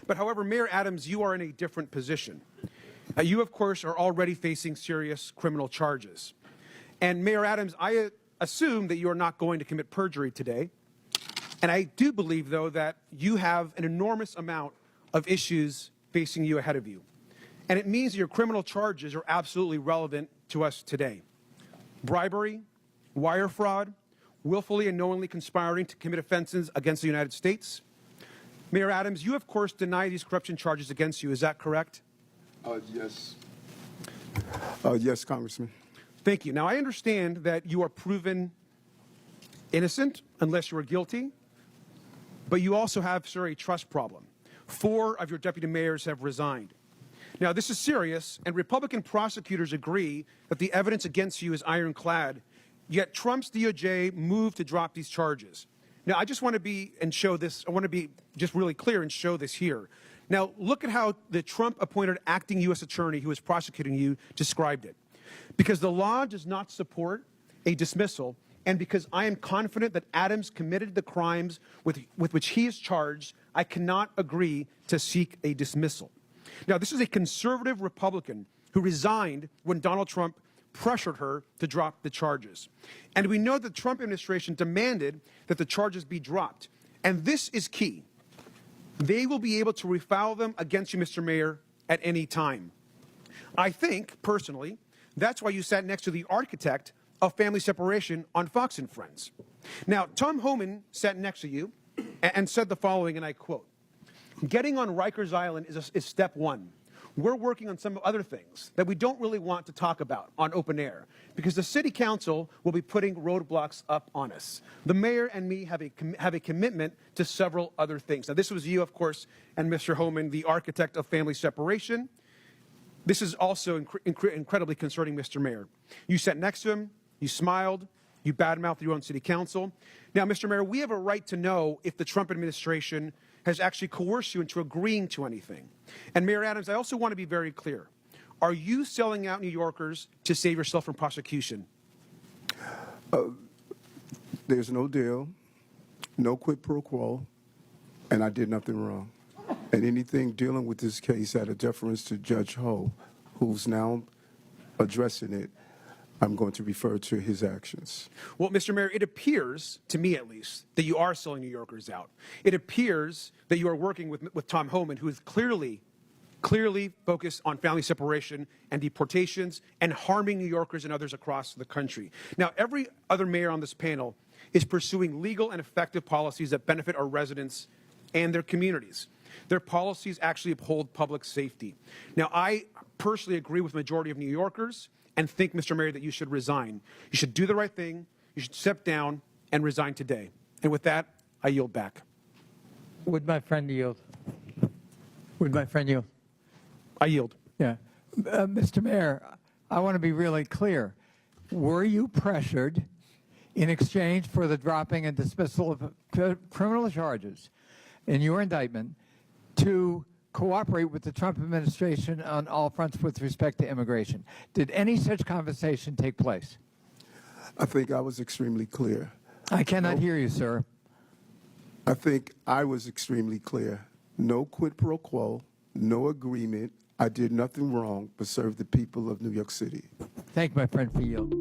But however, Mayor Adams, you are in a different position. You, of course, are already facing serious criminal charges. And Mayor Adams, I assume that you are not going to commit perjury today. And I do believe, though, that you have an enormous amount of issues facing you ahead of you. And it means that your criminal charges are absolutely relevant to us today. Bribery, wire fraud, willfully and knowingly conspiring to commit offenses against the United States. Mayor Adams, you, of course, deny these corruption charges against you. Is that correct? Yes. Yes, Congressman. Thank you. Now, I understand that you are proven innocent unless you are guilty, but you also have, sir, a trust problem. 4 of your deputy mayors have resigned. Now, this is serious, and Republican prosecutors agree that the evidence against you is ironclad, yet Trump's DOJ moved to drop these charges. Now, I just want to be and show this. I want to be just really clear and show this here. Now, look at how the Trump-appointed acting U.S. attorney who was prosecuting you described it. Because the law does not support a dismissal, and because I am confident that Adams committed the crimes with which he is charged, I cannot agree to seek a dismissal. Now, this is a conservative Republican who resigned when Donald Trump pressured her to drop the charges. And we know that the Trump administration demanded that the charges be dropped. And this is key. They will be able to refile them against you, Mr. Mayor, at any time. I think, personally, that's why you sat next to the architect of family separation on Fox and Friends. Now, Tom Homan sat next to you and said the following, and I quote, "Getting on Rikers Island is step one. We're working on some other things that we don't really want to talk about on open air because the city council will be putting roadblocks up on us. The mayor and me have a commitment to several other things." Now, this was you, of course, and Mr. Homan, the architect of family separation. This is also incredibly concerning, Mr. Mayor. You sat next to him, you smiled, you badmouthed your own city council. Now, Mr. Mayor, we have a right to know if the Trump administration has actually coerced you into agreeing to anything. And Mayor Adams, I also want to be very clear. Are you selling out New Yorkers to save yourself from prosecution? There's no deal, no quid pro quo, and I did nothing wrong. And anything dealing with this case out of deference to Judge Ho, who's now addressing it, I'm going to refer to his actions. Well, Mr. Mayor, it appears, to me at least, that you are selling New Yorkers out. It appears that you are working with Tom Homan, who is clearly focused on family separation and deportations and harming New Yorkers and others across the country. Now, every other mayor on this panel is pursuing legal and effective policies that benefit our residents and their communities. Their policies actually uphold public safety. Now, I personally agree with the majority of New Yorkers and think, Mr. Mayor, that you should resign. You should do the right thing. You should step down and resign today. And with that, I yield back. Would my friend yield? Would my friend yield? I yield. Yeah. Mr. Mayor, I want to be really clear. Were you pressured in exchange for the dropping and dismissal of criminal charges in your indictment to cooperate with the Trump administration on all fronts with respect to immigration? Did any such conversation take place? I think I was extremely clear. I cannot hear you, sir. I think I was extremely clear. No quid pro quo, no agreement. I did nothing wrong but serve the people of New York City. Thank you, my friend, for yield.